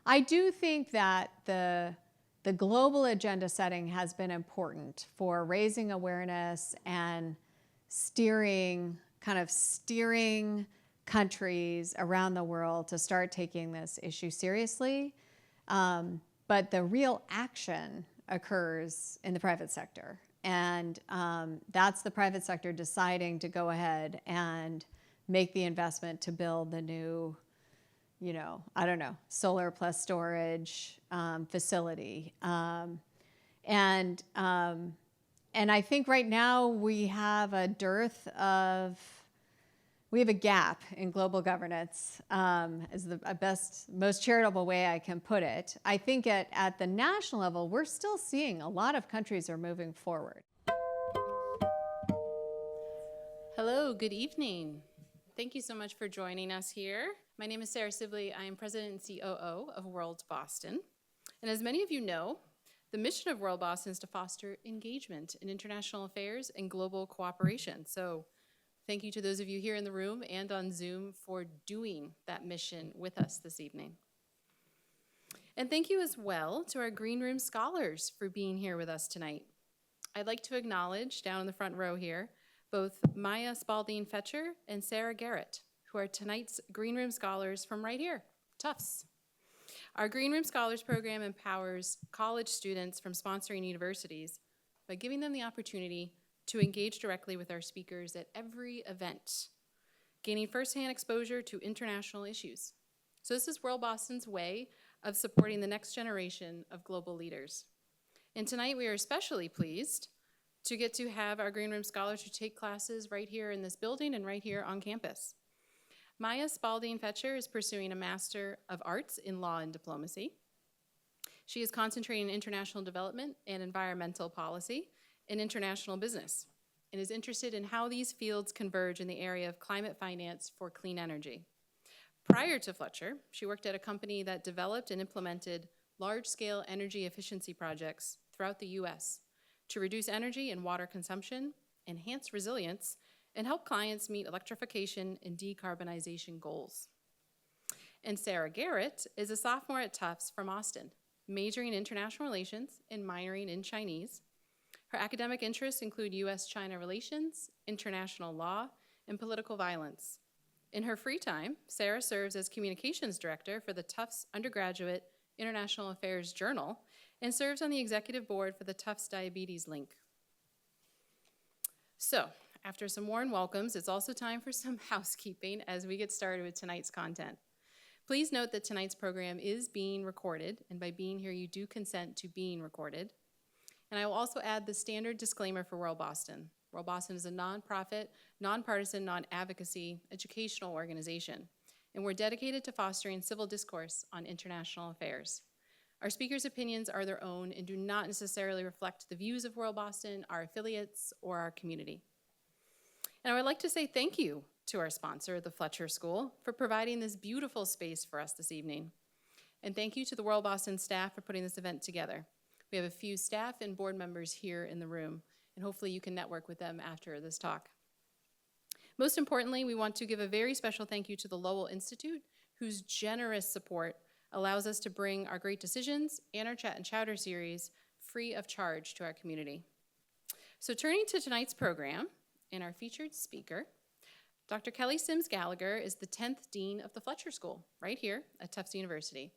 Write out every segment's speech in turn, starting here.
I do think that the global agenda setting has been important for raising awareness and steering countries around the world to start taking this issue seriously. But the real action occurs in the private sector. And that's the private sector deciding to go ahead and make the investment to build the new, solar plus storage facility. And I think right now we have a gap in global governance, is the most charitable way I can put it. I think at the national level, we're still seeing a lot of countries are moving forward. Hello, good evening. Thank you so much for joining us here. My name is Sarah Sibley. I am President and COO of WorldBoston. And as many of you know, the mission of WorldBoston is to foster engagement in international affairs and global cooperation. So thank you to those of you here in the room and on Zoom for doing that mission with us this evening. And thank you as well to our Greenroom Scholars for being here with us tonight. I'd like to acknowledge, down in the front row here, both Maya Spalding-Fletcher and Sarah Garrett, who are tonight's Greenroom Scholars from right here, Tufts. Our Greenroom Scholars program empowers college students from sponsoring universities by giving them the opportunity to engage directly with our speakers at every event, gaining firsthand exposure to international issues. So this is WorldBoston's way of supporting the next generation of global leaders. And tonight we are especially pleased to get to have our Greenroom Scholars who take classes right here in this building and right here on campus. Maya Spalding-Fletcher is pursuing a Master of Arts in Law and Diplomacy. She is concentrating in international development and environmental policy in international business, and is interested in how these fields converge in the area of climate finance for clean energy. Prior to Fletcher, she worked at a company that developed and implemented large-scale energy efficiency projects throughout the U.S. to reduce energy and water consumption, enhance resilience, and help clients meet electrification and decarbonization goals. And Sarah Garrett is a sophomore at Tufts from Austin, majoring in international relations and minoring in Chinese. Her academic interests include U.S.-China relations, international law, and political violence. In her free time, Sarah serves as communications director for the Tufts Undergraduate International Affairs Journal and serves on the executive board for the Tufts Diabetes Link. So, after some warm welcomes, it's also time for some housekeeping as we get started with tonight's content. Please note that tonight's program is being recorded, and by being here, you do consent to being recorded. And I will also add the standard disclaimer for WorldBoston. WorldBoston is a nonprofit, nonpartisan, non-advocacy educational organization, and we're dedicated to fostering civil discourse on international affairs. Our speakers' opinions are their own and do not necessarily reflect the views of WorldBoston, our affiliates, or our community. And I would like to say thank you to our sponsor, the Fletcher School, for providing this beautiful space for us this evening. And thank you to the WorldBoston staff for putting this event together. We have a few staff and board members here in the room, and hopefully you can network with them after this talk. Most importantly, we want to give a very special thank you to the Lowell Institute, whose generous support allows us to bring our great decisions and our Chat and Chowder series free of charge to our community. So turning to tonight's program, and our featured speaker, Dr. Kelly Sims Gallagher is the 10th Dean of the Fletcher School, right here at Tufts University.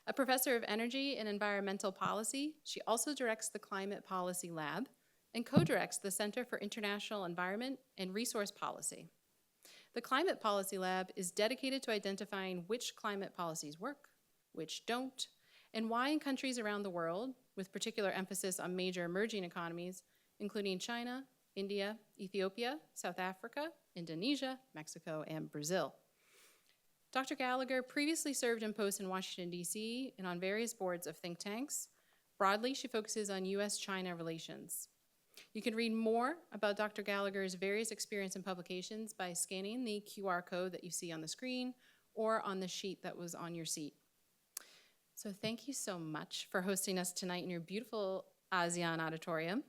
A professor of energy and environmental policy, she also directs the Climate Policy Lab and co-directs the Center for International Environment and Resource Policy. The Climate Policy Lab is dedicated to identifying which climate policies work, which don't, and why in countries around the world, with particular emphasis on major emerging economies, including China, India, Ethiopia, South Africa, Indonesia, Mexico, and Brazil. Dr. Gallagher previously served in posts in Washington, D.C. and on various boards of think tanks. Broadly, she focuses on U.S.-China relations. You can read more about Dr. Gallagher's various experience and publications by scanning the QR code that you see on the screen or on the sheet that was on your seat. So thank you so much for hosting us tonight in your beautiful ASEAN auditorium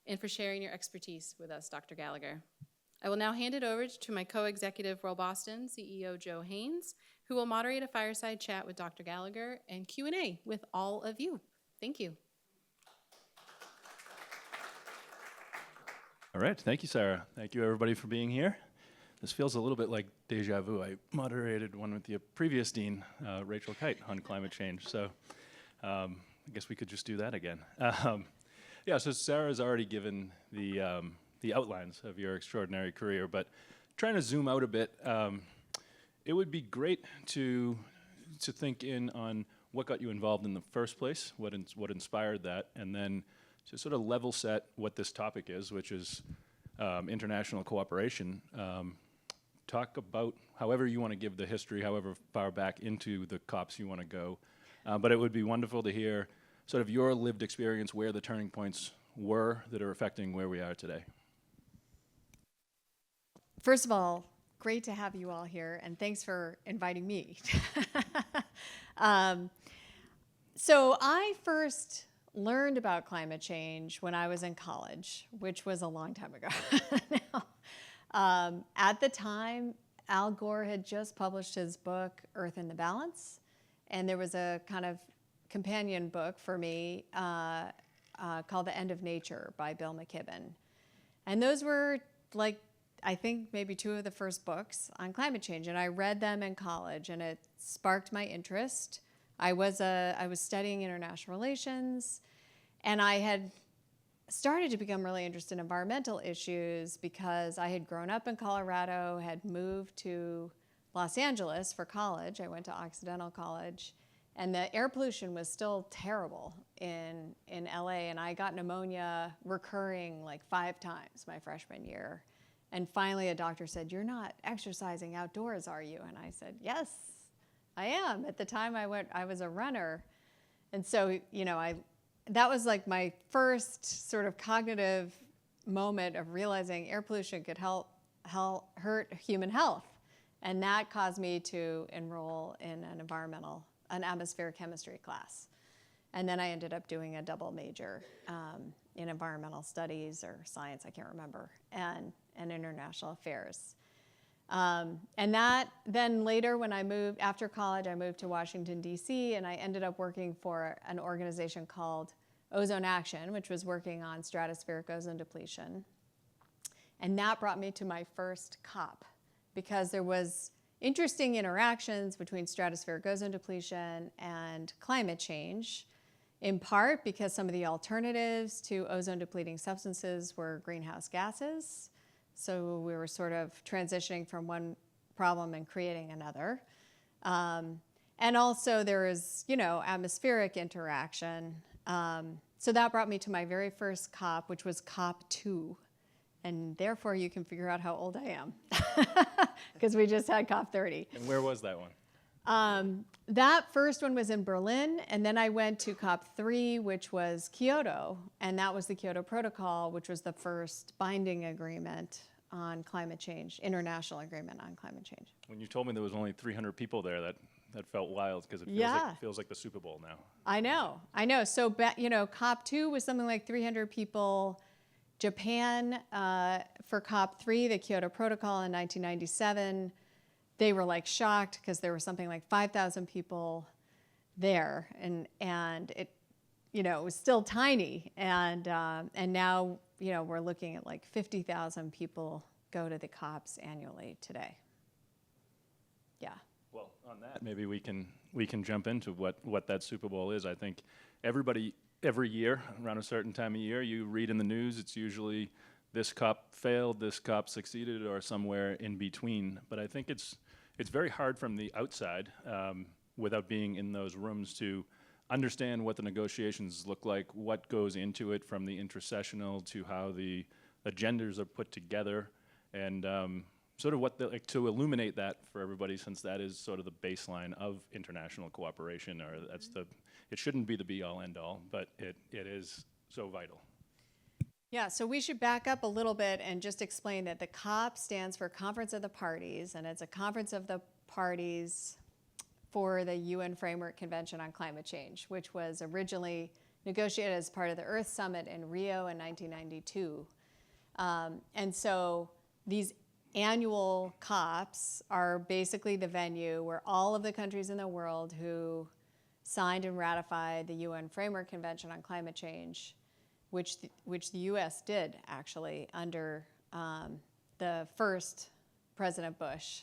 and for sharing your expertise with us, Dr. Gallagher. I will now hand it over to my co-executive WorldBoston CEO Joe Haynes who will moderate a fireside chat with Dr. Gallagher and Q&A with all of you. Thank you. All right, thank you, Sarah. Thank you, everybody, for being here. This feels a little bit like deja vu. I moderated one with the previous dean, Rachel Kite, on climate change, so I guess we could just do that again. Yeah, so Sarah's already given the outlines of your extraordinary career, but trying to zoom out a bit, it would be great to think in on what got you involved in the first place, what inspired that, and then to sort of level set what this topic is, which is international cooperation. Talk about however you want to give the history, however far back into the COPs you want to go. But it would be wonderful to hear sort of your lived experience, where the turning points were that are affecting where we are today. First of all, great to have you all here, and thanks for inviting me. So I first learned about climate change when I was in college, which was a long time ago now. At the time, Al Gore had just published his book, Earth in the Balance, and there was a kind of companion book for me called The End of Nature by Bill McKibben. And those were, like, I think maybe two of the first books on climate change, and I read them in college, and it sparked my interest. I was studying international relations, and I had started to become really interested in environmental issues because I had grown up in Colorado, had moved to Los Angeles for college. I went to Occidental College, and the air pollution was still terrible in LA, and I got pneumonia recurring like 5 times my freshman year. And finally a doctor said, "You're not exercising outdoors, are you?" And I said, "Yes, I am." At the time I was a runner. And so, that was like my first sort of cognitive moment of realizing air pollution could hurt human health. And that caused me to enroll in an atmospheric chemistry class. And then I ended up doing a double major in environmental studies or science, I can't remember, and international affairs. And that then later when after college, I moved to Washington, D.C., and I ended up working for an organization called Ozone Action, which was working on stratospheric ozone depletion. And that brought me to my first COP, because there was interesting interactions between stratospheric ozone depletion and climate change, in part because some of the alternatives to ozone depleting substances were greenhouse gases. So we were sort of transitioning from one problem and creating another. And also there is, atmospheric interaction. So that brought me to my very first COP, which was COP 2. And therefore you can figure out how old I am, because we just had COP 30. And where was that one? That first one was in Berlin, and then I went to COP 3, which was Kyoto, and that was the Kyoto Protocol, which was the first binding agreement on climate change, international agreement on climate change. When you told me there was only 300 people there, that felt wild, because it feels like the Super Bowl now. I know. So, COP 2 was something like 300 people. Japan, for COP 3, the Kyoto Protocol in 1997, they were like shocked because there were something like 5,000 people there, and it, it was still tiny, and now we're looking at like 50,000 people go to the COPs annually today. Yeah. Well, on that, maybe we can jump into what that Super Bowl is. I think everybody every year around a certain time of year, you read in the news, it's usually this COP failed, this COP succeeded, or somewhere in between. But I think it's very hard from the outside, without being in those rooms, to understand what the negotiations look like, what goes into it, from the intercessional to how the agendas are put together, and sort of to illuminate that for everybody, since that is sort of the baseline of international cooperation, or it shouldn't be the be-all, end-all, but it is so vital. Yeah, so we should back up a little bit and just explain that the COP stands for Conference of the Parties, and it's a conference of the parties for the UN Framework Convention on Climate Change, which was originally negotiated as part of the Earth Summit in Rio in 1992. And so these annual COPs are basically the venue where all of the countries in the world who signed and ratified the UN Framework Convention on Climate Change, which the U.S. did actually under the first President Bush.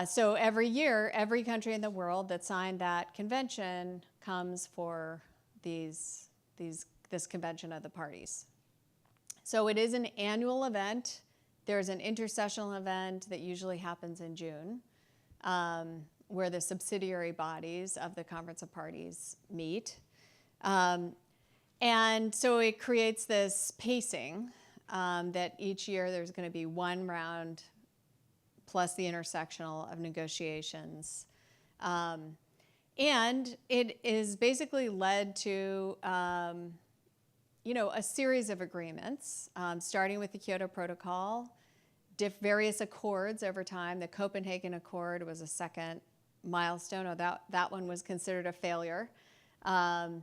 So every year, every country in the world that signed that convention comes for this convention of the parties. So it is an annual event. There's an intersessional event that usually happens in June, where the subsidiary bodies of the Conference of Parties meet. And so it creates this pacing that each year there's going to be one round plus the intersectional of negotiations. And it is basically led to a series of agreements, starting with the Kyoto Protocol, various accords over time. The Copenhagen Accord was a second milestone. Oh, that one was considered a failure. And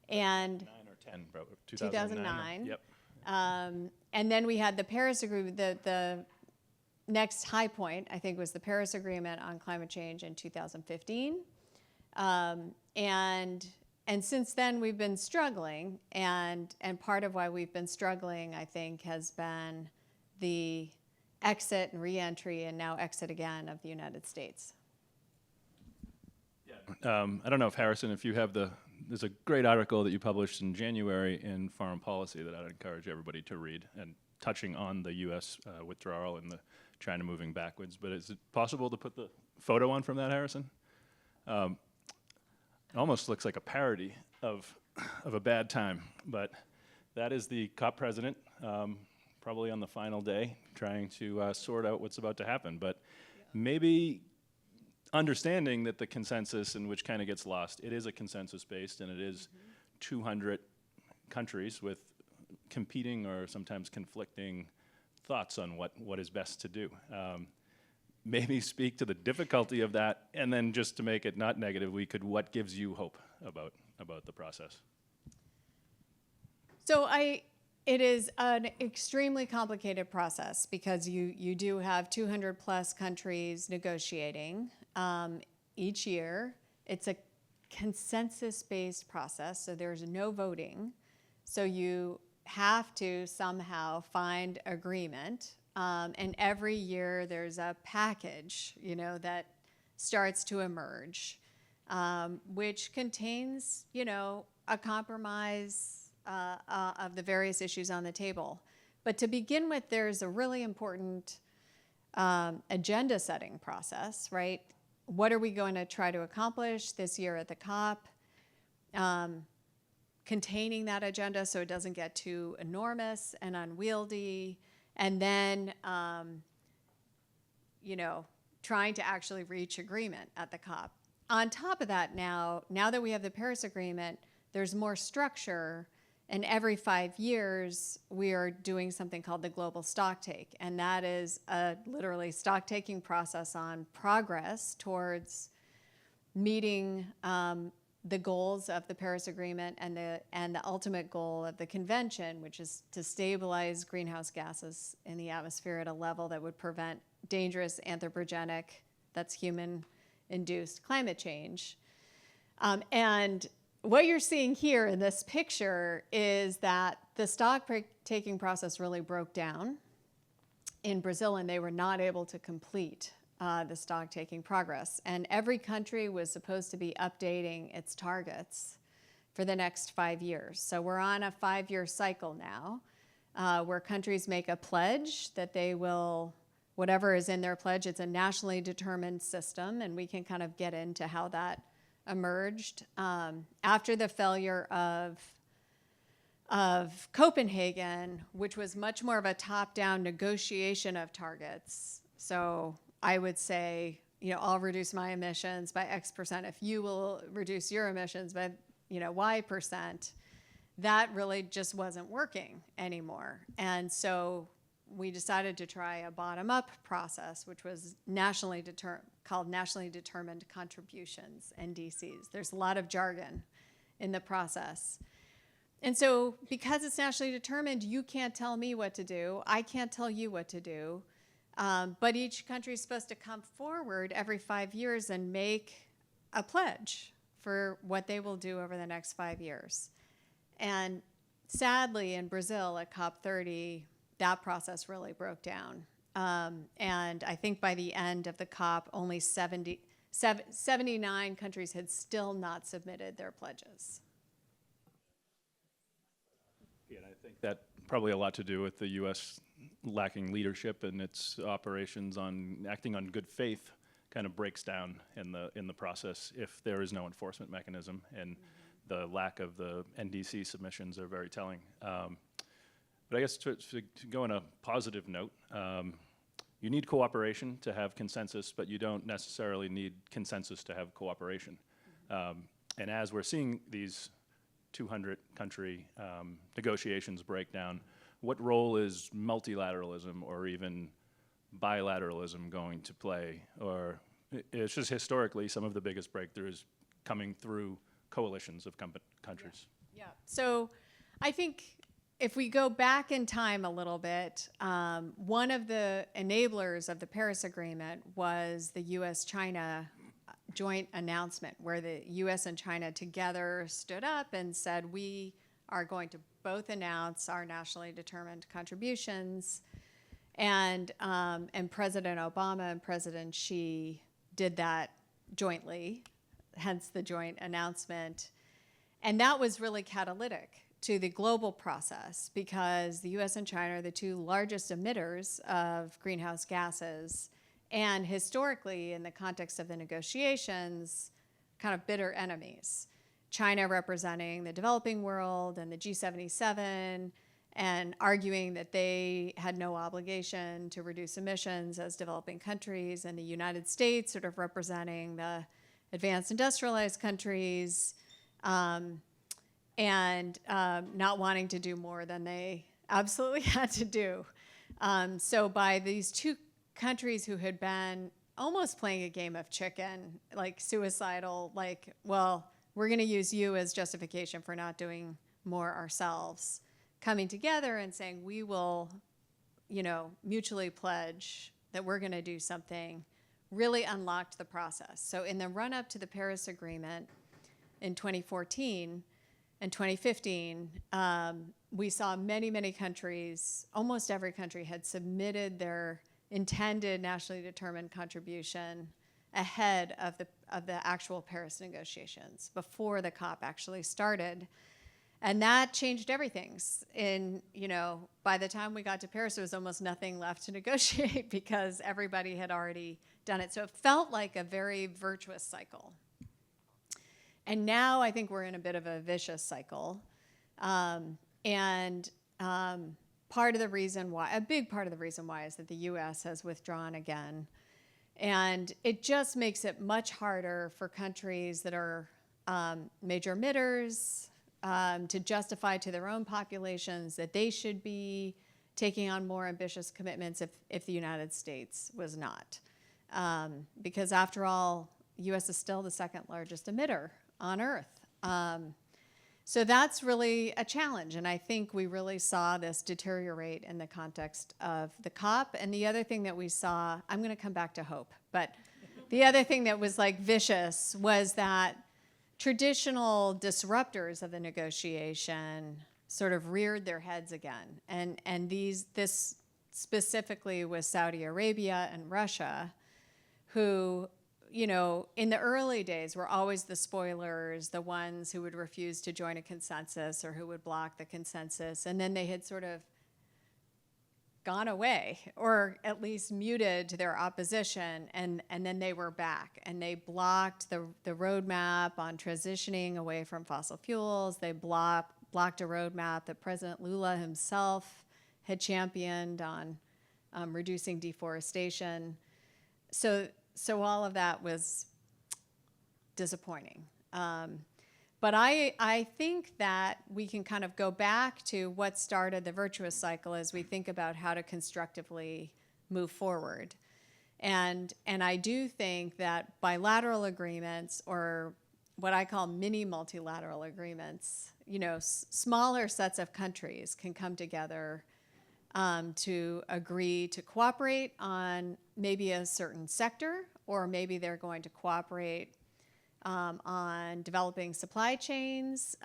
9 or 10, bro. 2009. Yep. And then we had the Paris Agreement. The next high point, I think, was the Paris Agreement on climate change in 2015. And since then, we've been struggling. And part of why we've been struggling, I think, has been the exit and re-entry and now exit again of the United States. Yeah. I don't know if Harrison, if you have there's a great article that you published in January in Foreign Policy that I'd encourage everybody to read, and touching on the U.S. Withdrawal and the China moving backwards. But is it possible to put the photo on from that, Harrison? It almost looks like a parody of a bad time, but that is the COP president, probably on the final day, trying to sort out what's about to happen. But maybe understanding that the consensus, in which kind of gets lost, it is a consensus-based, and it is 200 countries with competing or sometimes conflicting thoughts on what is best to do. Maybe speak to the difficulty of that, and then just to make it not negative, what gives you hope about the process? So it is an extremely complicated process because you do have 200 plus countries negotiating each year. It's a consensus-based process, so there's no voting. So you have to somehow find agreement. And every year there's a package, that starts to emerge, which contains, a compromise of the various issues on the table. But to begin with, there's a really important agenda setting process, right? What are we going to try to accomplish this year at the COP? Containing that agenda so it doesn't get too enormous and unwieldy. And then, trying to actually reach agreement at the COP. On top of that, now that we have the Paris Agreement, there's more structure, and every 5 years, we are doing something called the Global Stocktake, and that is a literally stock-taking process on progress towards meeting the goals of the Paris Agreement and the ultimate goal of the convention, which is to stabilize greenhouse gases in the atmosphere at a level that would prevent dangerous anthropogenic, that's human-induced climate change. And what you're seeing here in this picture is that the stock-taking process really broke down in Brazil, and they were not able to complete the stock-taking progress. And every country was supposed to be updating its targets for the next 5 years. So we're on a 5-year cycle now where countries make a pledge that they will, whatever is in their pledge, it's a nationally determined system, and we can kind of get into how that emerged. After the failure of Copenhagen, which was much more of a top-down negotiation of targets. So I would say, I'll reduce my emissions by X percent if you will reduce your emissions by, Y percent. That really just wasn't working anymore. And so we decided to try a bottom-up process, which was called nationally determined contributions, NDCs. There's a lot of jargon in the process. And so because it's nationally determined, you can't tell me what to do. I can't tell you what to do. But each country is supposed to come forward every 5 years and make a pledge for what they will do over the next 5 years. And sadly, in Brazil at COP30, that process really broke down. And I think by the end of the COP, only 79 countries had still not submitted their pledges. Yeah, and I think that probably a lot to do with the U.S. lacking leadership and its operations on acting on good faith kind of breaks down in the process if there is no enforcement mechanism, and the lack of the NDC submissions are very telling. But I guess to go on a positive note, you need cooperation to have consensus, but you don't necessarily need consensus to have cooperation. And as we're seeing these 200-country negotiations break down, what role is multilateralism or even bilateralism going to play? Or it's just historically some of the biggest breakthroughs coming through coalitions of countries. Yeah. So I think if we go back in time a little bit, one of the enablers of the Paris Agreement was the U.S.-China joint announcement, where the U.S. and China together stood up and said, we are going to both announce our nationally determined contributions. And President Obama and President Xi did that jointly, hence the joint announcement. And that was really catalytic to the global process, because the U.S. and China are the two largest emitters of greenhouse gases, and historically, in the context of the negotiations, kind of bitter enemies. China representing the developing world and the G77, and arguing that they had no obligation to reduce emissions as developing countries, and the United States sort of representing the advanced industrialized countries, and not wanting to do more than they absolutely had to do. So by these two countries who had been almost playing a game of chicken, like suicidal, like, well, we're going to use you as justification for not doing more ourselves, coming together and saying, we will, mutually pledge that we're going to do something, really unlocked the process. So in the run-up to the Paris Agreement in 2014 and 2015, we saw many, many countries, almost every country had submitted their intended nationally determined contribution ahead of the actual Paris negotiations, before the COP actually started. And that changed everything. By the time we got to Paris, there was almost nothing left to negotiate because everybody had already done it. So it felt like a very virtuous cycle. And now I think we're in a bit of a vicious cycle. Part of the reason why, a big part of the reason why, is that the U.S. has withdrawn again. And it just makes it much harder for countries that are major emitters to justify to their own populations that they should be taking on more ambitious commitments if the United States was not. Because after all, the U.S. is still the second largest emitter on Earth. So that's really a challenge, and I think we really saw this deteriorate in the context of the COP. And the other thing that we saw, I'm going to come back to hope, but the other thing that was like vicious was that traditional disruptors of the negotiation sort of reared their heads again. And this specifically was Saudi Arabia and Russia, who, in the early days were always the spoilers, the ones who would refuse to join a consensus or who would block the consensus. And then they had sort of gone away, or at least muted their opposition, and then they were back. And they blocked the roadmap on transitioning away from fossil fuels. They blocked a roadmap that President Lula himself had championed on reducing deforestation. So all of that was disappointing. But I think that we can kind of go back to what started the virtuous cycle as we think about how to constructively move forward. And I do think that bilateral agreements, or what I call mini multilateral agreements, smaller sets of countries can come together to agree to cooperate on maybe a certain sector, or maybe they're going to cooperate on developing supply chains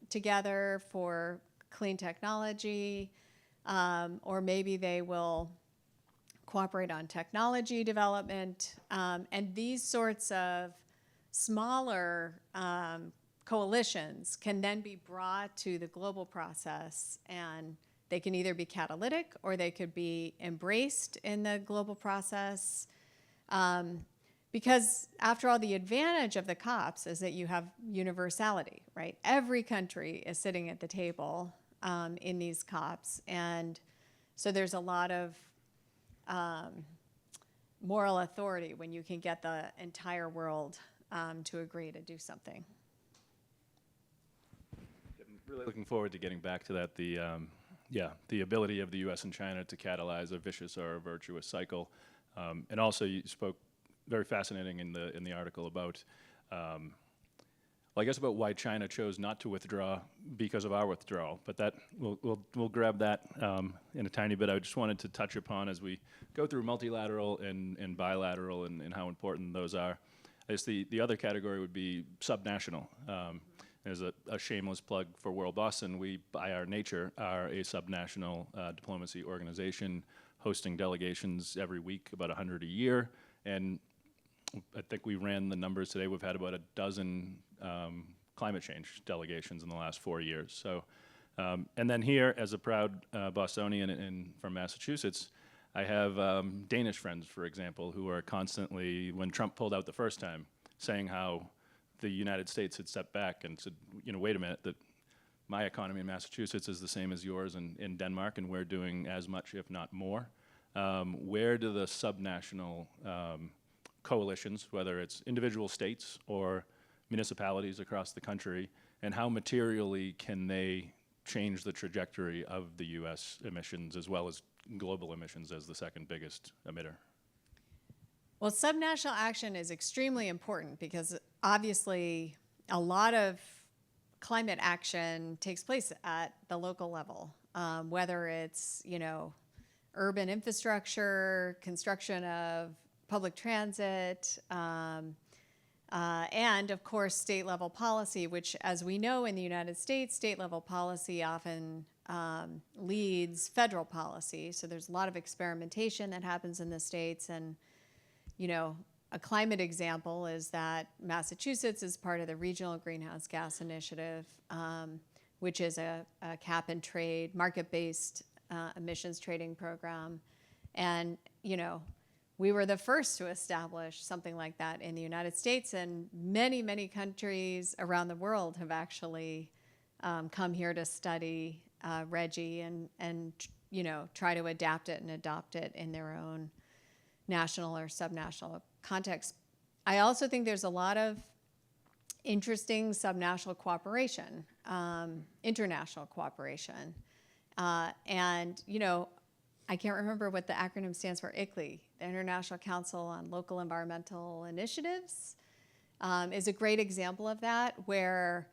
together for clean technology, or maybe they will cooperate on technology development. And these sorts of smaller coalitions can then be brought to the global process, and they can either be catalytic or they could be embraced in the global process. Because after all, the advantage of the COPs is that you have universality, right? Every country is sitting at the table in these COPs. And so there's a lot of moral authority when you can get the entire world to agree to do something. I'm really looking forward to getting back to that. The ability of the U.S. and China to catalyze a vicious or a virtuous cycle. And also you spoke very fascinating in the article about, I guess about why China chose not to withdraw because of our withdrawal. But that we'll grab that in a tiny bit. I just wanted to touch upon as we go through multilateral and bilateral and how important those are. I guess the other category would be subnational. There's a shameless plug for WorldBoston. We, by our nature, are a subnational diplomacy organization, hosting delegations every week, about 100 a year. And I think we ran the numbers today. We've had about a dozen climate change delegations in the last 4 years. So, and then here, as a proud Bostonian and from Massachusetts, I have Danish friends, for example, who are constantly, when Trump pulled out the first time, saying how the United States had stepped back and said, wait a minute, that my economy in Massachusetts is the same as yours in Denmark, and we're doing as much, if not more. Where do the subnational coalitions, whether it's individual states or municipalities across the country, and how materially can they change the trajectory of the U.S. emissions as well as global emissions as the second biggest emitter? Well, subnational action is extremely important because obviously a lot of climate action takes place at the local level, whether it's, urban infrastructure, construction of public transit, and of course state level policy, which, as we know in the United States, state level policy often leads federal policy. So there's a lot of experimentation that happens in the states. And, a climate example is that Massachusetts is part of the Regional Greenhouse Gas Initiative, which is a cap and trade, market-based emissions trading program. And, we were the first to establish something like that in the United States, and many, many countries around the world have actually come here to study RGGI and try to adapt it and adopt it in their own national or subnational context. I also think there's a lot of interesting subnational cooperation, international cooperation. And, I can't remember what the acronym stands for, ICLEI, the International Council on Local Environmental Initiatives, is a great example of that, where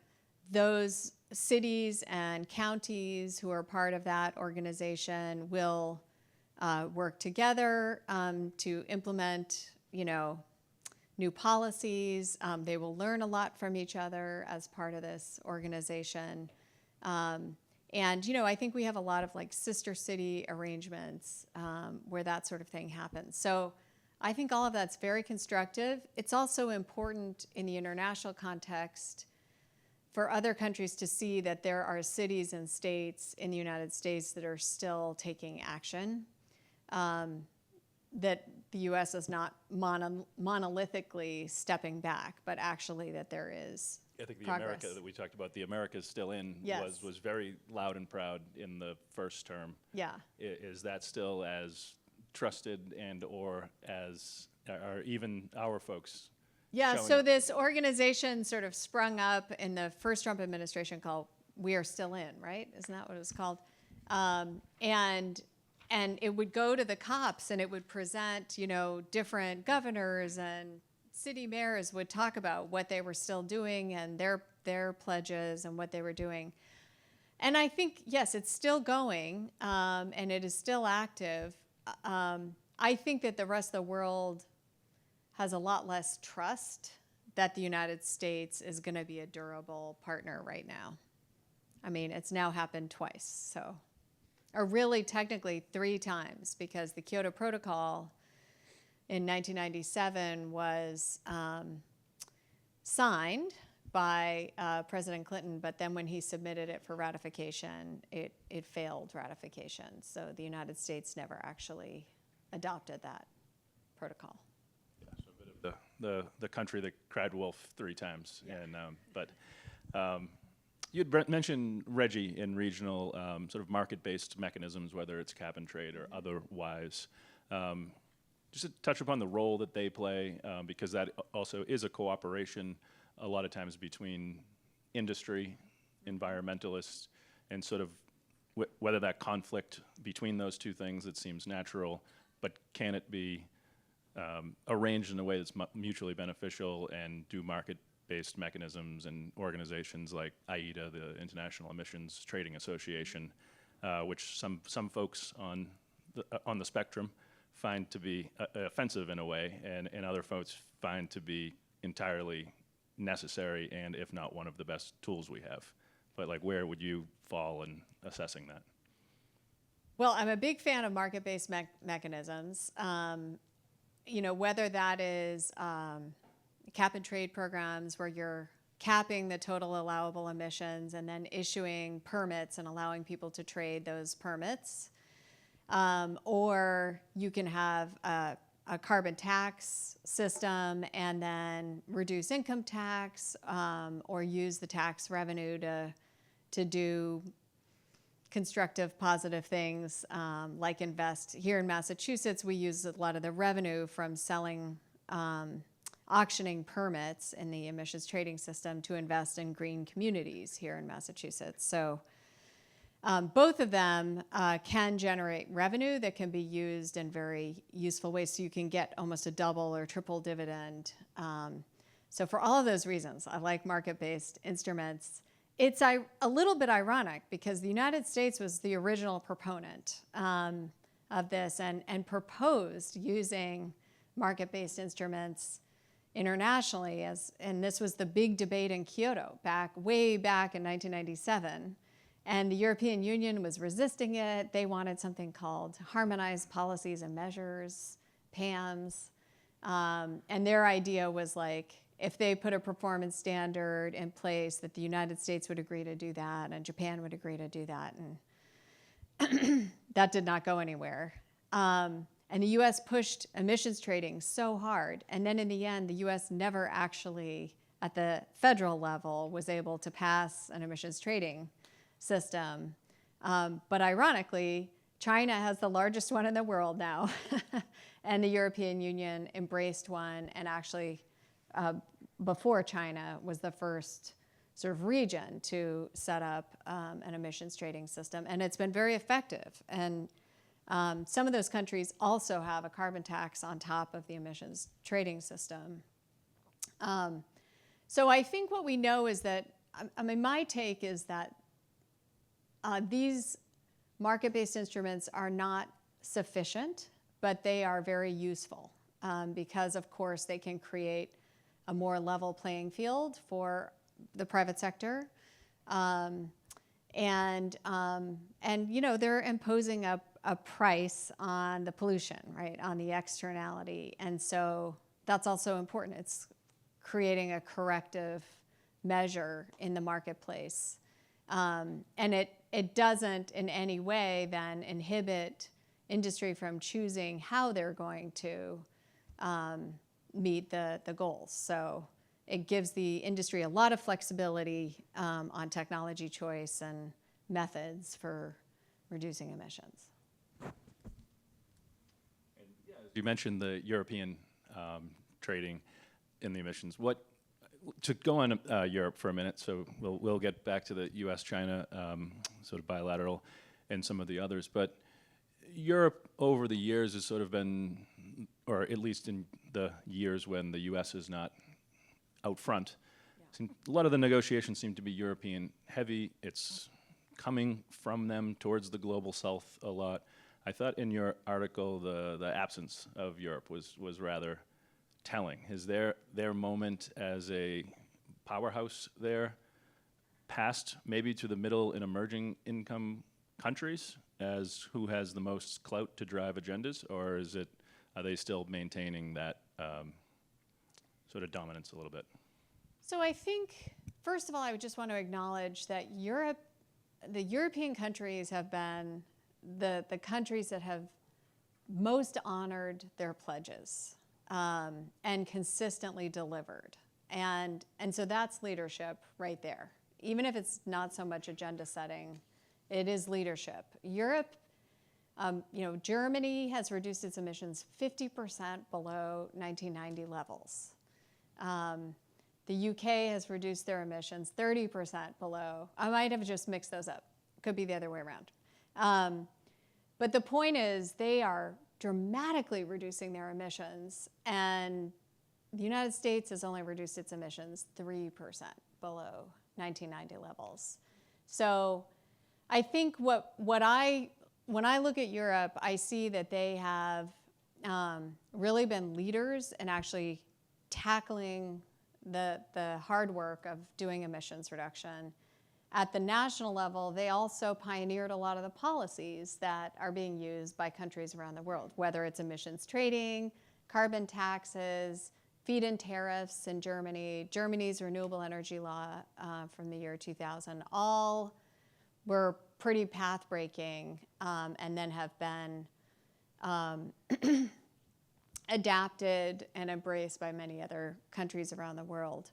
those cities and counties who are part of that organization will work together to implement, new policies. They will learn a lot from each other as part of this organization. And, I think we have a lot of sister city arrangements where that sort of thing happens. So I think all of that's very constructive. It's also important in the international context for other countries to see that there are cities and states in the United States that are still taking action, that the U.S. is not monolithically stepping back, but actually that there is I think the progress. America that we talked about, the America's still in, Yes. was very loud and proud in the first term. Yeah. Is that still as trusted and or as are even our folks? Yeah, showing so up? this organization sort of sprung up in the first Trump administration called We Are Still In, right? Isn't that what it was called? And it would go to the COPs and it would present, different governors and city mayors would talk about what they were still doing and their pledges and what they were doing. And I think, yes, it's still going, and it is still active. I think that the rest of the world has a lot less trust that the United States is going to be a durable partner right now. I mean, it's now happened twice, so, or really technically 3 times, because the Kyoto Protocol in 1997 was signed by President Clinton, but then when he submitted it for ratification, it failed ratification. So the United States never actually adopted that protocol. Yeah, so a bit of the country that cried wolf 3 times. Yeah. And you'd mentioned, Reggie, in regional sort of market-based mechanisms, whether it's cap and trade or otherwise. Just to touch upon the role that they play, because that also is a cooperation a lot of times between industry, environmentalists, and sort of whether that conflict between those two things, it seems natural, but can it be arranged in a way that's mutually beneficial, and do market-based mechanisms and organizations like AIDA, the International Emissions Trading Association, which some folks on the spectrum find to be offensive in a way, and other folks find to be entirely necessary, and if not one of the best tools we have. But like, where would you fall in assessing that? Well, I'm a big fan of market-based mechanisms. Whether that is cap and trade programs where you're capping the total allowable emissions and then issuing permits and allowing people to trade those permits. Or you can have a carbon tax system and then reduce income tax, or use the tax revenue to do constructive, positive things, like invest. Here in Massachusetts, we use a lot of the revenue from selling, auctioning permits in the emissions trading system to invest in green communities here in Massachusetts. So both of them can generate revenue that can be used in very useful ways, so you can get almost a double or triple dividend. So for all of those reasons, I like market-based instruments. It's a little bit ironic because the United States was the original proponent of this and proposed using market-based instruments internationally, and this was the big debate in Kyoto way back in 1997. And the European Union was resisting it. They wanted something called Harmonized Policies and Measures, PAMs. And their idea was like, if they put a performance standard in place, that the United States would agree to do that, and Japan would agree to do that. And that did not go anywhere. And the US pushed emissions trading so hard. And then in the end, the US never actually, at the federal level, was able to pass an emissions trading system. But ironically, China has the largest one in the world now. And the European Union embraced one, and actually before China was the first sort of region to set up an emissions trading system. And it's been very effective. And some of those countries also have a carbon tax on top of the emissions trading system. So I think what we know is that, my take is that these market-based instruments are not sufficient, but they are very useful because, of course, they can create a more level playing field for the private sector. And they're imposing a price on the pollution, right, on the externality. And so that's also important. It's creating a corrective measure in the marketplace. And it doesn't in any way then inhibit industry from choosing how they're going to meet the goals. So it gives the industry a lot of flexibility on technology choice and methods for reducing emissions. And, yeah, you mentioned the European trading in the emissions. To go on Europe for a minute, so we'll get back to the U.S.-China sort of bilateral and some of the others, but Europe over the years has sort of been, or at least in the years when the U.S. is not out front. A lot of the negotiations seem to be European heavy. It's coming from them towards the global south a lot. I thought in your article the absence of Europe was rather telling. Is their moment as a powerhouse there passed maybe to the middle and emerging income countries as who has the most clout to drive agendas, or are they still maintaining that sort of dominance a little bit? So I think, first of all, I would just want to acknowledge that the European countries have been the countries that have most honored their pledges and consistently delivered. And so that's leadership right there. Even if it's not so much agenda setting, it is leadership. Europe, Germany has reduced its emissions 50% below 1990 levels. The UK has reduced their emissions 30% below. I might have just mixed those up. Could be the other way around. But the point is they are dramatically reducing their emissions, and the United States has only reduced its emissions 3% below 1990 levels. So I think when I look at Europe, I see that they have really been leaders in actually tackling the hard work of doing emissions reduction. At the national level, they also pioneered a lot of the policies that are being used by countries around the world, whether it's emissions trading, carbon taxes, feed-in tariffs in Germany, Germany's renewable energy law from the year 2000, all were pretty path-breaking and then have been adapted and embraced by many other countries around the world.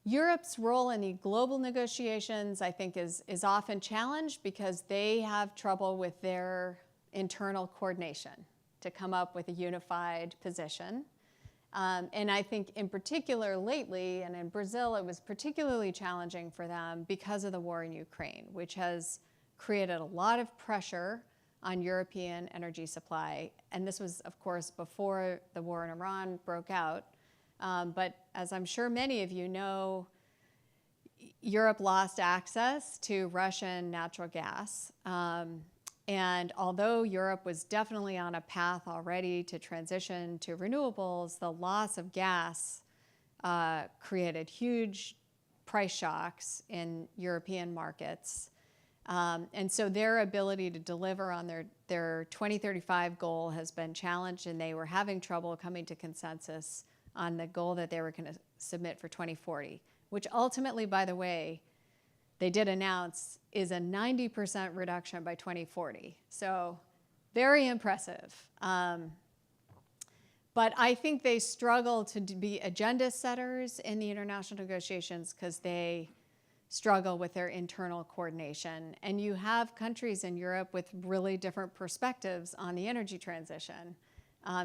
Europe's role in the global negotiations, I think, is often challenged because they have trouble with their internal coordination to come up with a unified position. And I think in particular lately, and in Brazil, it was particularly challenging for them because of the war in Ukraine, which has created a lot of pressure on European energy supply. And this was, of course, before the war in Iran broke out. But as I'm sure many of you know, Europe lost access to Russian natural gas. And although Europe was definitely on a path already to transition to renewables, the loss of gas created huge price shocks in European markets. And so their ability to deliver on their 2035 goal has been challenged, and they were having trouble coming to consensus on the goal that they were going to submit for 2040, which ultimately, by the way, they did announce is a 90% reduction by 2040. So very impressive. But I think they struggle to be agenda setters in the international negotiations because they struggle with their internal coordination. And you have countries in Europe with really different perspectives on the energy transition.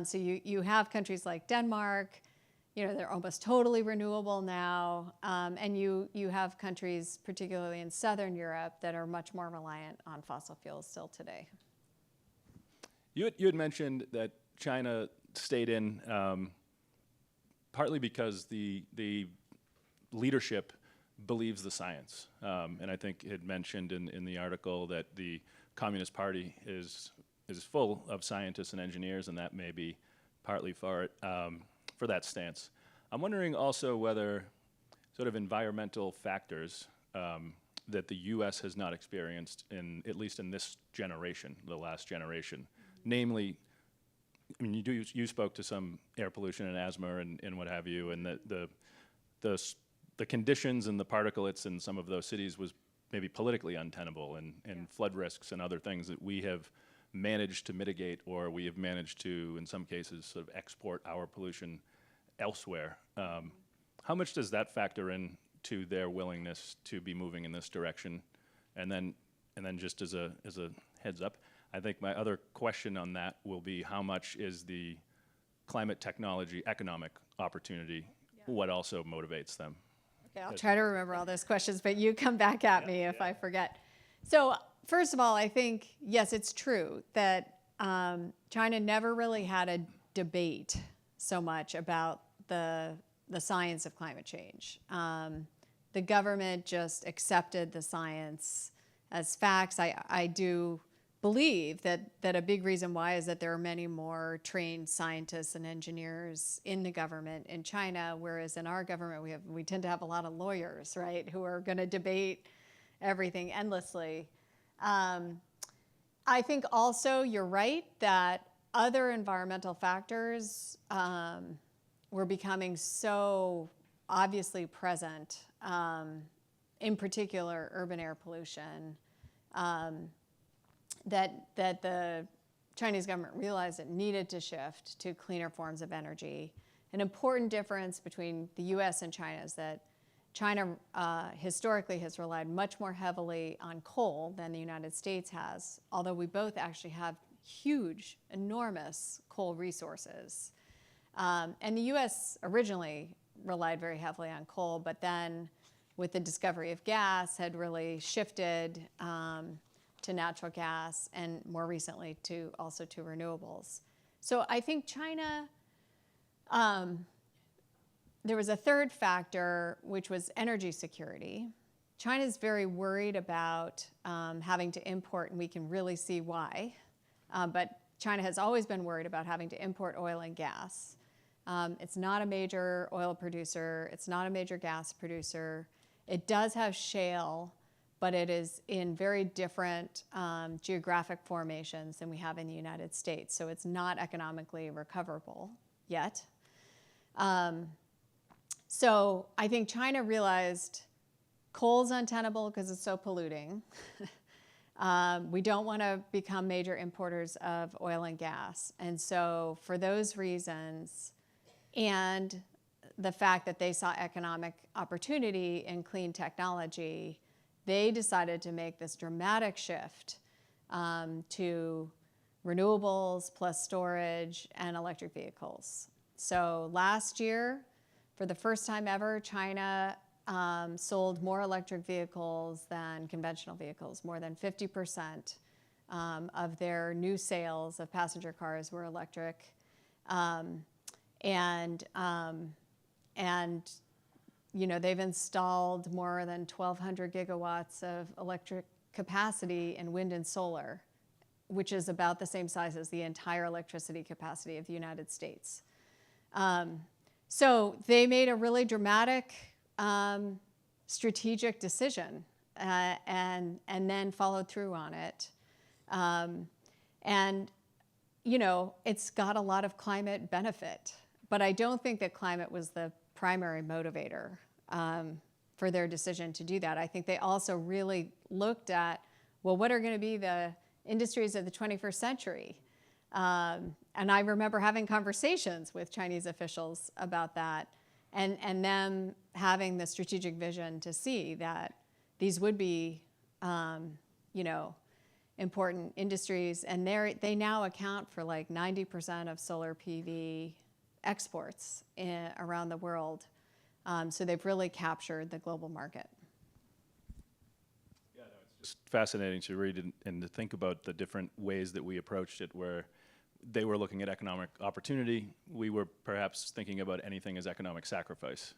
So you have countries like Denmark, they're almost totally renewable now. And you have countries, particularly in Southern Europe, that are much more reliant on fossil fuels still today. You had mentioned that China stayed in partly because the leadership believes the science. And I think it had mentioned in the article that the Communist Party is full of scientists and engineers, and that may be partly for that stance. I'm wondering also whether sort of environmental factors that the U.S. has not experienced at least in this generation, the last generation, namely, I mean, you spoke to some air pollution and asthma and what have you, and the conditions and the particulates in some of those cities was maybe politically untenable, and flood risks and other things that we have managed to mitigate, or we have managed to, in some cases, sort of export our pollution elsewhere. How much does that factor in to their willingness to be moving in this direction? And then just as a heads up, I think my other question on that will be how much is the climate technology economic opportunity, what also motivates them? Okay, I'll try to remember all those questions, but you come back at me if I forget. So first of all, I think, yes, it's true that China never really had a debate so much about the science of climate change. The government just accepted the science as facts. I do believe that a big reason why is that there are many more trained scientists and engineers in the government in China, whereas in our government we tend to have a lot of lawyers, right, who are going to debate everything endlessly. I think also you're right that other environmental factors were becoming so obviously present, in particular urban air pollution, that the Chinese government realized it needed to shift to cleaner forms of energy. An important difference between the US and China is that China historically has relied much more heavily on coal than the United States has, although we both actually have huge, enormous coal resources. And the US originally relied very heavily on coal, but then with the discovery of gas had really shifted to natural gas, and more recently also to renewables. So I think China, there was a third factor, which was energy security. China's very worried about having to import, and we can really see why, but China has always been worried about having to import oil and gas. It's not a major oil producer. It's not a major gas producer. It does have shale, but it is in very different geographic formations than we have in the United States. So it's not economically recoverable yet. So I think China realized coal's untenable because it's so polluting. We don't want to become major importers of oil and gas. And so for those reasons, and the fact that they saw economic opportunity in clean technology, they decided to make this dramatic shift to renewables plus storage and electric vehicles. So last year, for the first time ever, China sold more electric vehicles than conventional vehicles. More than 50% of their new sales of passenger cars were electric. And you know, they've installed more than 1,200 gigawatts of electric capacity in wind and solar, which is about the same size as the entire electricity capacity of the United States. So they made a really dramatic strategic decision and then followed through on it. And you know, it's got a lot of climate benefit, but I don't think that climate was the primary motivator for their decision to do that. I think they also really looked at, well, what are going to be the industries of the 21st century? And I remember having conversations with Chinese officials about that, and them having the strategic vision to see that these would be, you know, important industries, and they now account for like 90% of solar PV exports around the world. So they've really captured the global market. Yeah, no, it's just fascinating to read and to think about the different ways that we approached it, where they were looking at economic opportunity. We were perhaps thinking about anything as economic sacrifice.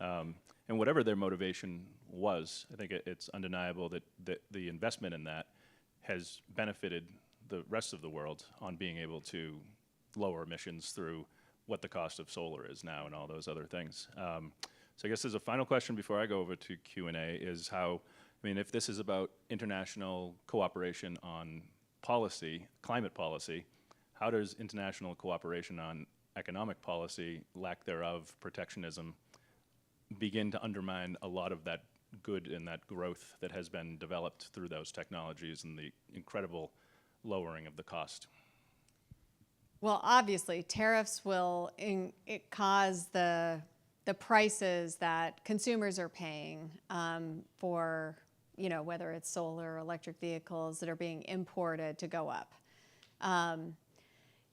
Mm-hmm. And whatever their motivation was, I think it's undeniable that the investment in that has benefited the rest of the world on being able to lower emissions through what the cost of solar is now and all those other things. So I guess as a final question before I go over to Q&A is how, I mean, if this is about international cooperation on policy, climate policy, how does international cooperation on economic policy, lack thereof, protectionism, begin to undermine a lot of that good and that growth that has been developed through those technologies and the incredible lowering of the cost? Well, obviously, tariffs will cause the prices that consumers are paying for, you know, whether it's solar or electric vehicles that are being imported to go up.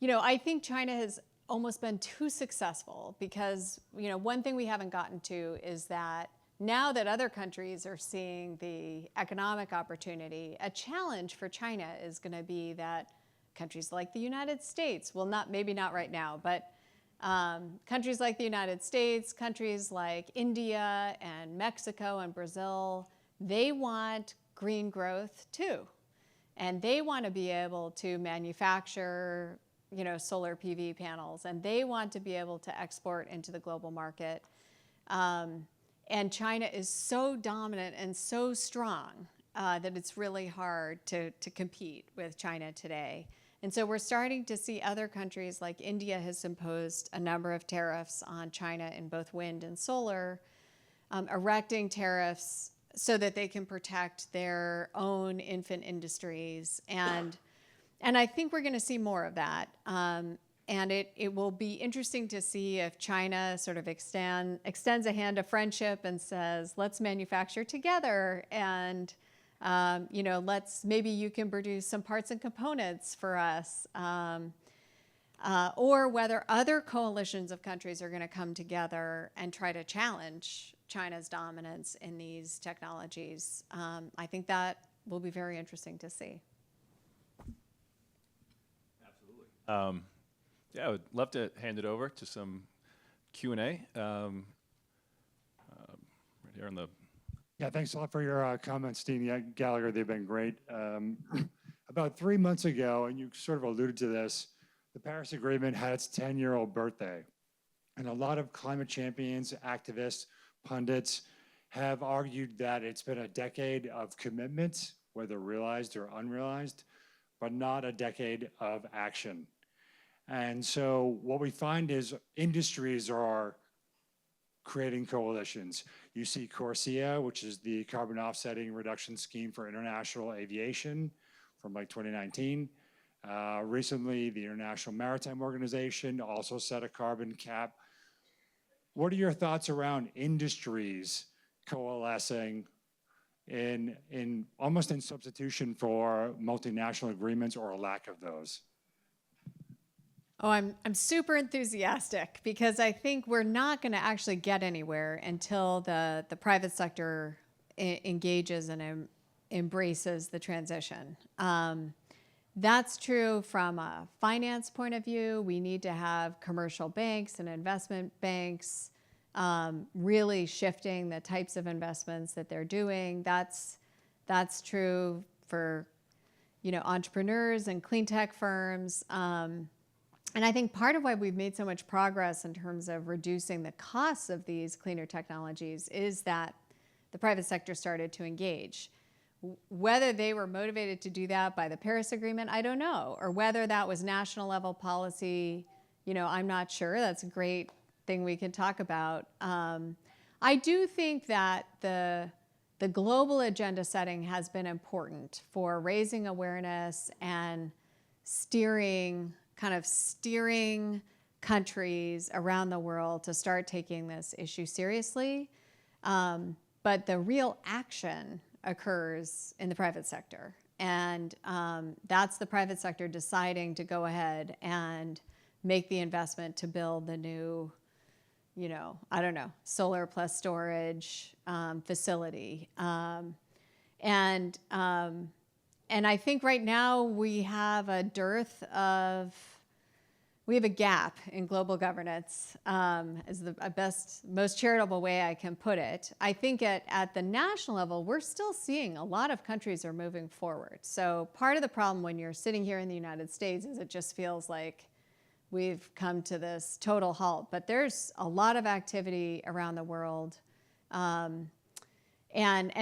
You know, I think China has almost been too successful because, you know, one thing we haven't gotten to is that now that other countries are seeing the economic opportunity, a challenge for China is going to be that countries like the United States, well, maybe not right now, but countries like the United States, countries like India and Mexico and Brazil, they want green growth too. And they want to be able to manufacture, solar PV panels, and they want to be able to export into the global market. And China is so dominant and so strong that it's really hard to compete with China today. And so we're starting to see other countries like India has imposed a number of tariffs on China in both wind and solar, erecting tariffs so that they can protect their own infant industries. And I think we're going to see more of that. And it will be interesting to see if China sort of extends a hand of friendship and says, let's manufacture together, and maybe you can produce some parts and components for us, or whether other coalitions of countries are going to come together and try to challenge China's dominance in these technologies. I think that will be very interesting to see. Absolutely. Yeah, I would love to hand it over to some Q&A. Right here on the... Yeah, thanks a lot for your comments, Dean Gallagher. They've been great. About 3 months ago, and you sort of alluded to this, the Paris Agreement had its 10-year-old birthday. And a lot of climate champions, activists, pundits have argued that it's been a decade of commitments, whether realized or unrealized, but not a decade of action. And so what we find is industries are creating coalitions. You see CORSIA, which is the carbon offsetting reduction scheme for international aviation from like 2019. Recently, the International Maritime Organization also set a carbon cap. What are your thoughts around industries coalescing in almost in substitution for multinational agreements or a lack of those? Oh, I'm super enthusiastic because I think we're not going to actually get anywhere until the private sector engages and embraces the transition. That's true from a finance point of view. We need to have commercial banks and investment banks really shifting the types of investments that they're doing. That's true for entrepreneurs and clean tech firms. And I think part of why we've made so much progress in terms of reducing the costs of these cleaner technologies is that the private sector started to engage. Whether they were motivated to do that by the Paris Agreement, I don't know. Or whether that was national level policy, I'm not sure. That's a great thing we can talk about. I do think that the global agenda setting has been important for raising awareness and steering countries around the world to start taking this issue seriously. But the real action occurs in the private sector. And that's the private sector deciding to go ahead and make the investment to build the new, solar plus storage facility. And I think right now we have a gap in global governance, is the most charitable way I can put it. I think at the national level, we're still seeing a lot of countries are moving forward. So part of the problem when you're sitting here in the United States is it just feels like we've come to this total halt. But there's a lot of activity around the world. And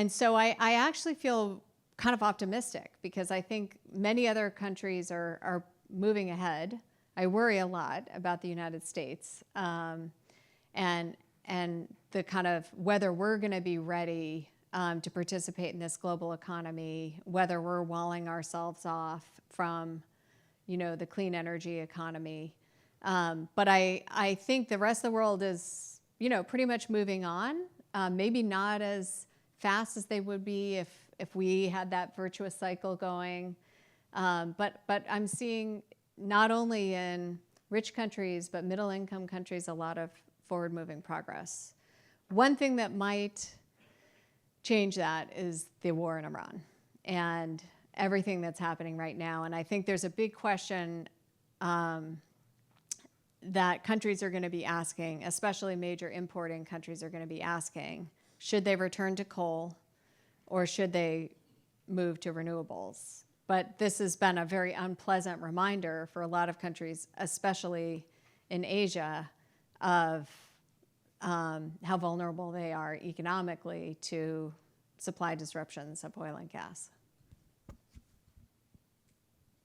so I actually feel kind of optimistic because I think many other countries are moving ahead. I worry a lot about the United States and the kind of whether we're going to be ready to participate in this global economy, whether we're walling ourselves off from, the clean energy economy. But I think the rest of the world is, pretty much moving on, maybe not as fast as they would be if we had that virtuous cycle going. But I'm seeing not only in rich countries, but middle-income countries, a lot of forward-moving progress. One thing that might change that is the war in Iran. And everything that's happening right now. And I think there's a big question that countries are going to be asking, especially major importing countries are going to be asking, should they return to coal or should they move to renewables? But this has been a very unpleasant reminder for a lot of countries, especially in Asia, of how vulnerable they are economically to supply disruptions of oil and gas.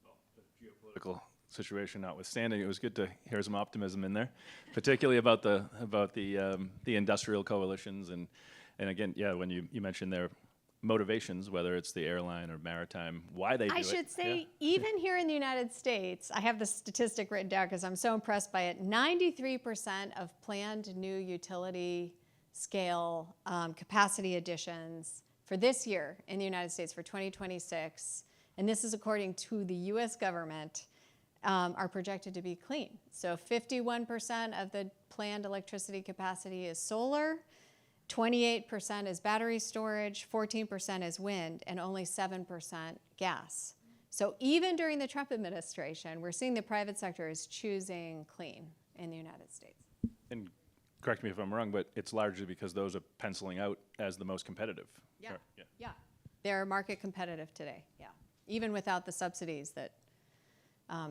Well, the geopolitical situation notwithstanding, it was good to hear some optimism in there, particularly about the industrial coalitions and again, yeah, when you mentioned their motivations, whether it's the airline or maritime, why they do it. I should say, even here in the United States, I have the statistic written down because I'm so impressed by it. 93% of planned new utility scale capacity additions for this year in the United States for 2026, and this is according to the U.S. government, are projected to be clean. So 51% of the planned electricity capacity is solar, 28% is battery storage, 14% is wind, and only 7% gas. So even during the Trump administration, we're seeing the private sector is choosing clean in the United States. And correct me if I'm wrong, but it's largely because those are penciling out as the most competitive. Yeah. Or- Yeah. They're market competitive today, yeah. Even without the subsidies that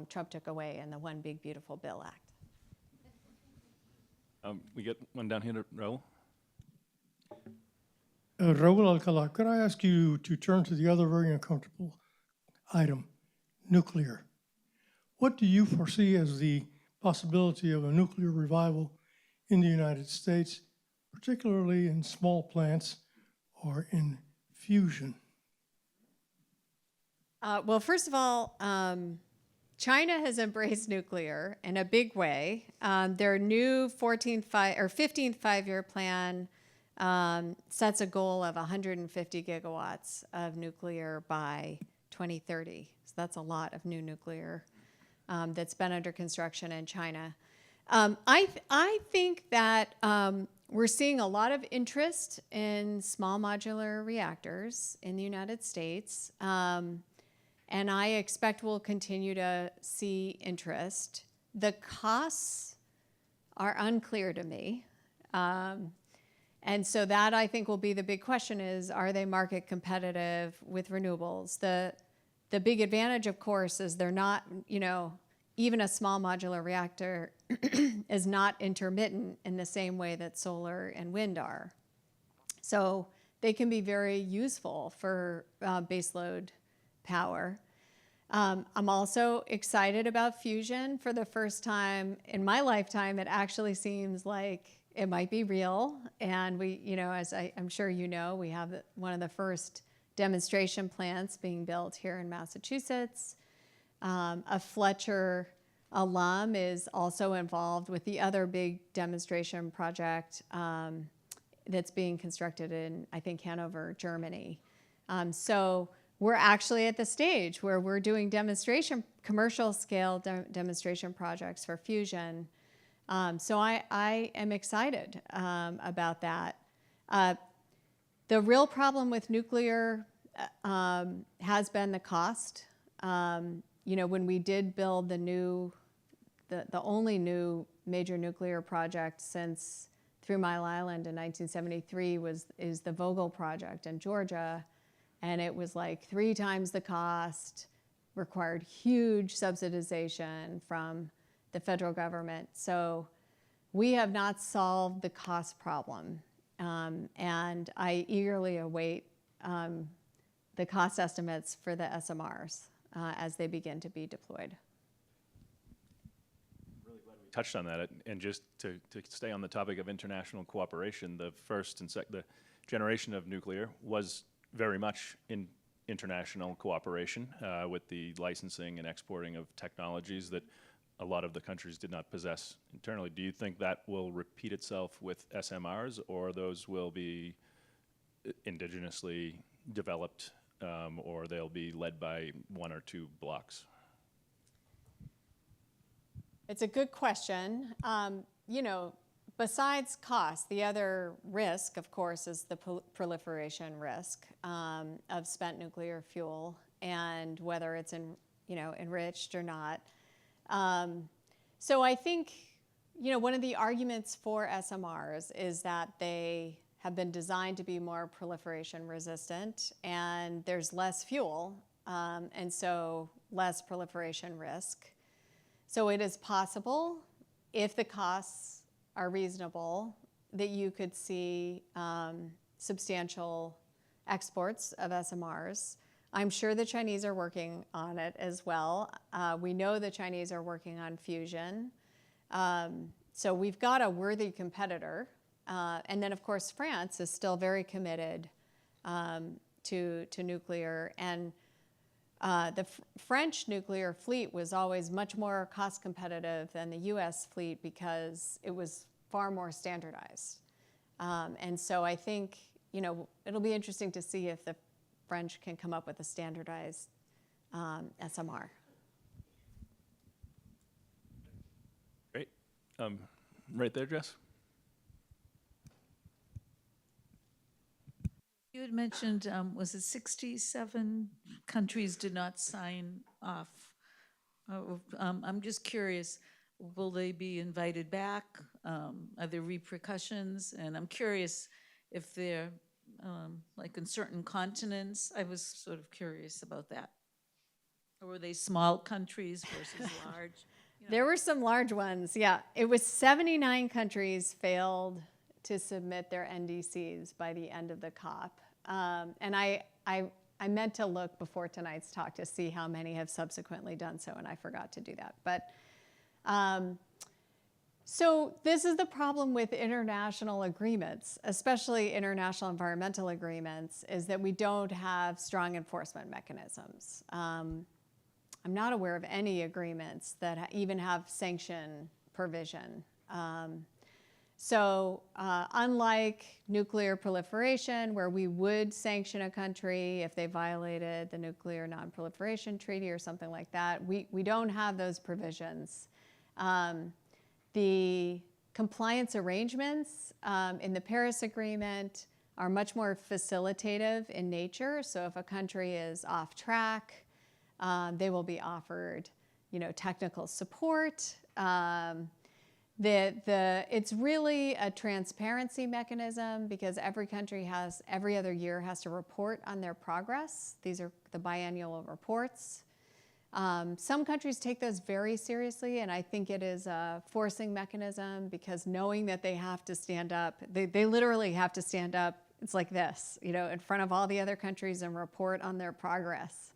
Trump took away in the One Big Beautiful Bill Act. We get one down here to Raul. Raul Alcala, could I ask you to turn to the other very uncomfortable item, nuclear? What do you foresee as the possibility of a nuclear revival in the United States, particularly in small plants or in fusion? Well, first of all, China has embraced nuclear in a big way. Their new 15th five-year plan sets a goal of 150 gigawatts of nuclear by 2030. So that's a lot of new nuclear that's been under construction in China. I think that we're seeing a lot of interest in small modular reactors in the United States. And I expect we'll continue to see interest. The costs are unclear to me. And so that, I think, will be the big question is, are they market competitive with renewables? The big advantage, of course, is they're not, even a small modular reactor is not intermittent in the same way that solar and wind are. So they can be very useful for baseload power. I'm also excited about fusion. For the first time in my lifetime, it actually seems like it might be real. And we, as I'm sure you know, we have one of the first demonstration plants being built here in Massachusetts. A Fletcher alum is also involved with the other big demonstration project that's being constructed in, I think, Hanover, Germany. So we're actually at the stage where we're doing commercial scale demonstration projects for fusion. So I am excited about that. The real problem with nuclear has been the cost. When we did build the only new major nuclear project since 3 Mile Island in 1973 is the Vogtle project in Georgia. And it was like 3 times the cost, required huge subsidization from the federal government. So we have not solved the cost problem. And I eagerly await the cost estimates for the SMRs as they begin to be deployed. Really glad we touched on that. And just to stay on the topic of international cooperation, the first and the generation of nuclear was very much in international cooperation with the licensing and exporting of technologies that a lot of the countries did not possess internally. Do you think that will repeat itself with SMRs, or those will be indigenously developed, or they'll be led by 1 or 2 blocks? It's a good question. Besides cost, the other risk, of course, is the proliferation risk of spent nuclear fuel. and whether it's enriched or not. So I think one of the arguments for SMRs is that they have been designed to be more proliferation resistant, and there's less fuel, and so less proliferation risk. So it is possible, if the costs are reasonable, that you could see substantial exports of SMRs. I'm sure the Chinese are working on it as well. We know the Chinese are working on fusion. So we've got a worthy competitor. And then, of course, France is still very committed to nuclear. And the French nuclear fleet was always much more cost competitive than the US fleet because it was far more standardized. And so I think, it'll be interesting to see if the French can come up with a standardized SMR. Great. Right there, Jess. You had mentioned, was it 67 countries did not sign off? I'm just curious, will they be invited back? Are there repercussions? And I'm curious if they're like in certain continents. I was sort of curious about that. Or were they small countries versus large? There were some large ones, yeah. It was 79 countries failed to submit their NDCs by the end of the COP. And I meant to look before tonight's talk to see how many have subsequently done so, and I forgot to do that. But so this is the problem with international agreements, especially international environmental agreements, is that we don't have strong enforcement mechanisms. I'm not aware of any agreements that even have sanction provision. So unlike nuclear proliferation, where we would sanction a country if they violated the Nuclear Non-Proliferation Treaty or something like that, we don't have those provisions. The compliance arrangements in the Paris Agreement are much more facilitative in nature. So if a country is off track, they will be offered, technical support. It's really a transparency mechanism because every country every other year has to report on their progress. These are the biannual reports. Some countries take those very seriously, and I think it is a forcing mechanism because knowing that they have to stand up, they literally have to stand up, it's like this, in front of all the other countries and report on their progress.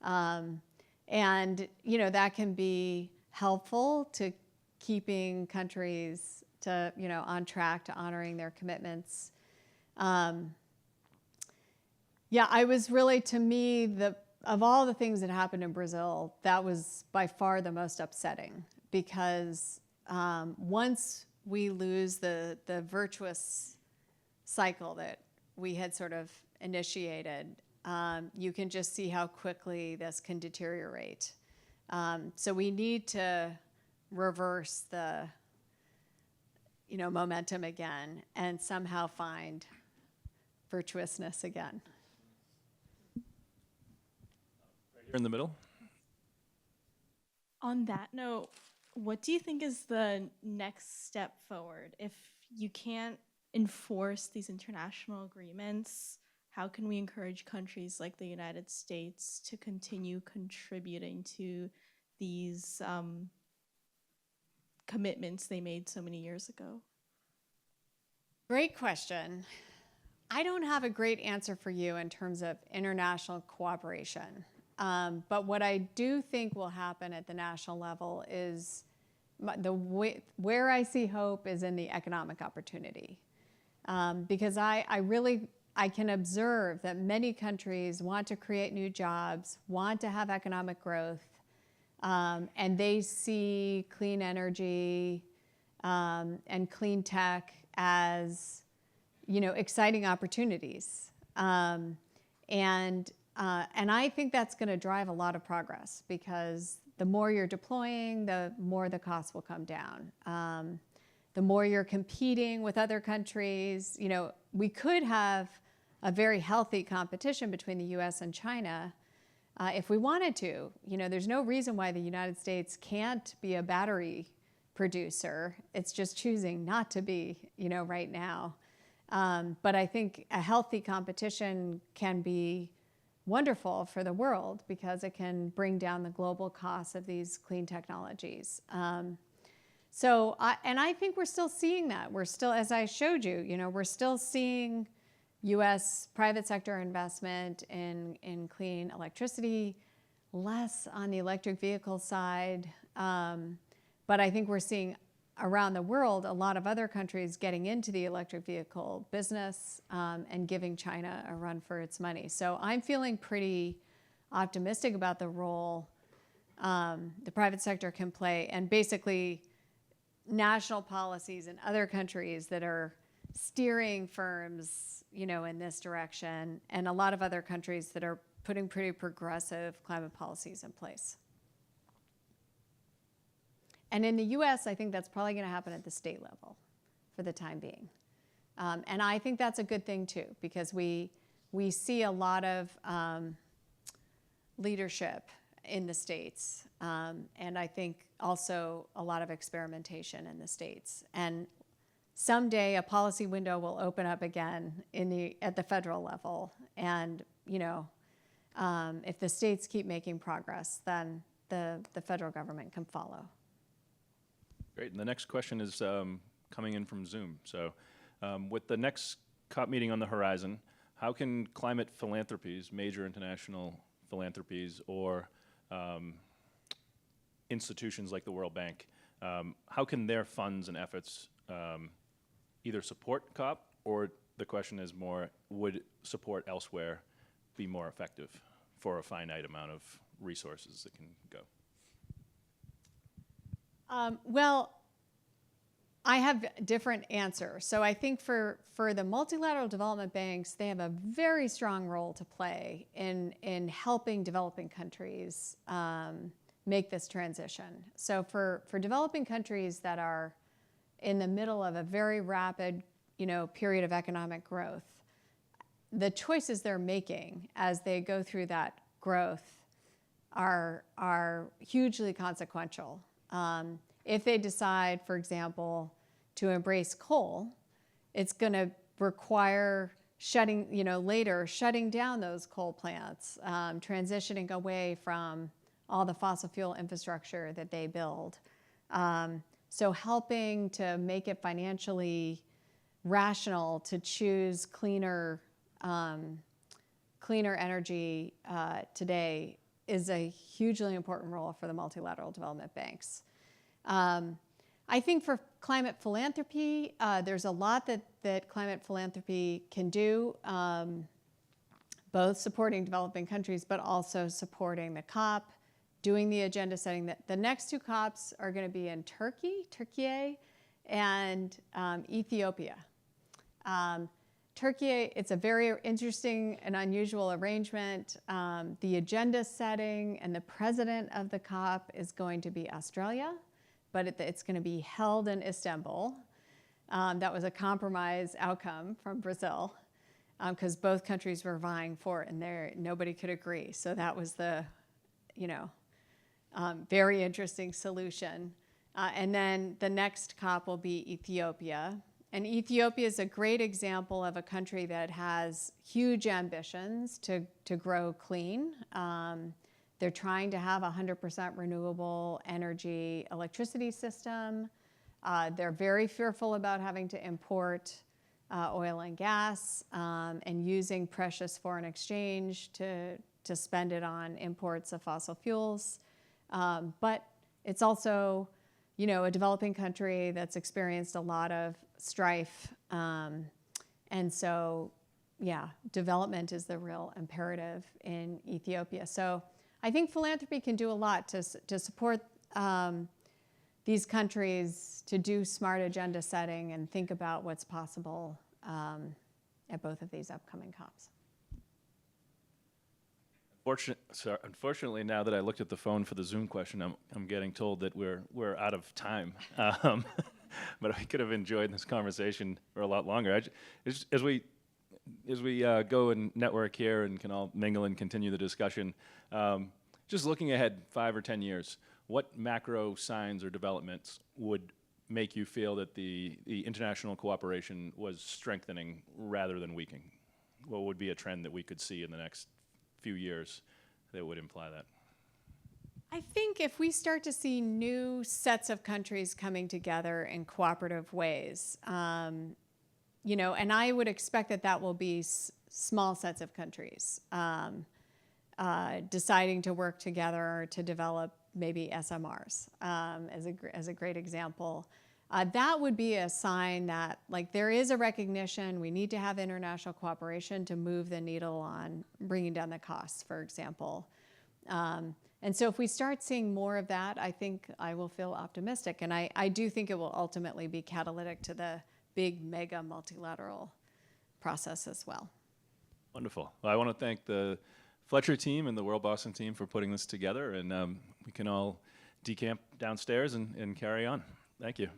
And, that can be helpful to keeping countries on track to honoring their commitments. I was really, to me, of all the things that happened in Brazil, that was by far the most upsetting because once we lose the virtuous cycle that we had sort of initiated, you can just see how quickly this can deteriorate. So we need to reverse the momentum again and somehow find virtuousness again. Here in the middle. On that note, what do you think is the next step forward? If you can't enforce these international agreements, how can we encourage countries like the United States to continue contributing to these commitments they made so many years ago? Great question. I don't have a great answer for you in terms of international cooperation. But what I do think will happen at the national level is where I see hope is in the economic opportunity. Because I can observe that many countries want to create new jobs, want to have economic growth, and they see clean energy and clean tech as, exciting opportunities. And I think that's going to drive a lot of progress because the more you're deploying, the more the costs will come down. The more you're competing with other countries, we could have a very healthy competition between the US and China. if we wanted to. There's no reason why the United States can't be a battery producer. It's just choosing not to be, right now. But I think a healthy competition can be wonderful for the world because it can bring down the global costs of these clean technologies. And I think we're still seeing that. We're still, as I showed you, we're still seeing U.S. private sector investment in clean electricity, less on the electric vehicle side. But I think we're seeing around the world a lot of other countries getting into the electric vehicle business and giving China a run for its money. So I'm feeling pretty optimistic about the role the private sector can play, and basically national policies in other countries that are steering firms, in this direction, and a lot of other countries that are putting pretty progressive climate policies in place. And in the US, I think that's probably going to happen at the state level for the time being. And I think that's a good thing too, because we see a lot of leadership in the states, and I think also a lot of experimentation in the states. And someday a policy window will open up again at the federal level. And if the states keep making progress, then the federal government can follow. Great, and the next question is coming in from Zoom. So with the next COP meeting on the horizon, how can climate philanthropies, major international philanthropies, or institutions like the World Bank, how can their funds and efforts either support COP, or the question is more, would support elsewhere be more effective for a finite amount of resources that can go? Well, I have different answers. So I think for the multilateral development banks, they have a very strong role to play in helping developing countries make this transition. So for developing countries that are in the middle of a very rapid, period of economic growth, the choices they're making as they go through that growth are hugely consequential. If they decide, for example, to embrace coal, it's going to require shutting down those coal plants, transitioning away from all the fossil fuel infrastructure that they build. So helping to make it financially rational to choose cleaner energy today is a hugely important role for the multilateral development banks. I think for climate philanthropy, there's a lot that climate philanthropy can do, both supporting developing countries, but also supporting the COP, doing the agenda setting. The next two COPs are going to be in Turkey, and Ethiopia. Turkey, it's a very interesting and unusual arrangement. The agenda setting and the president of the COP is going to be Australia, but it's going to be held in Istanbul. That was a compromise outcome from Brazil, because both countries were vying for it, and nobody could agree. So that was the, very interesting solution. And then the next COP will be Ethiopia. And Ethiopia is a great example of a country that has huge ambitions to grow clean. They're trying to have a 100% renewable energy electricity system. They're very fearful about having to import oil and gas and using precious foreign exchange to spend it on imports of fossil fuels. But it's also, a developing country that's experienced a lot of strife. And so, development is the real imperative in Ethiopia. So I think philanthropy can do a lot to support these countries to do smart agenda setting and think about what's possible at both of these upcoming COPs. Unfortunately, now that I looked at the phone for the Zoom question, I'm getting told that we're out of time. But I could have enjoyed this conversation for a lot longer. As we as we go and network here and can all mingle and continue the discussion, just looking ahead 5 or 10 years, what macro signs or developments would make you feel that the international cooperation was strengthening rather than weakening? What would be a trend that we could see in the next few years that would imply that? I think if we start to see new sets of countries coming together in cooperative ways, you know, and I would expect that that will be small sets of countries deciding to work together to develop maybe SMRs as a great example. That would be a sign that, like, there is a recognition we need to have international cooperation to move the needle on bringing down the costs, for example. And so if we start seeing more of that, I think I will feel optimistic. And I do think it will ultimately be catalytic to the big mega multilateral process as well. Wonderful. Well, I want to thank the Fletcher team and the WorldBoston team for putting this together, and we can all decamp downstairs and carry on. Thank you.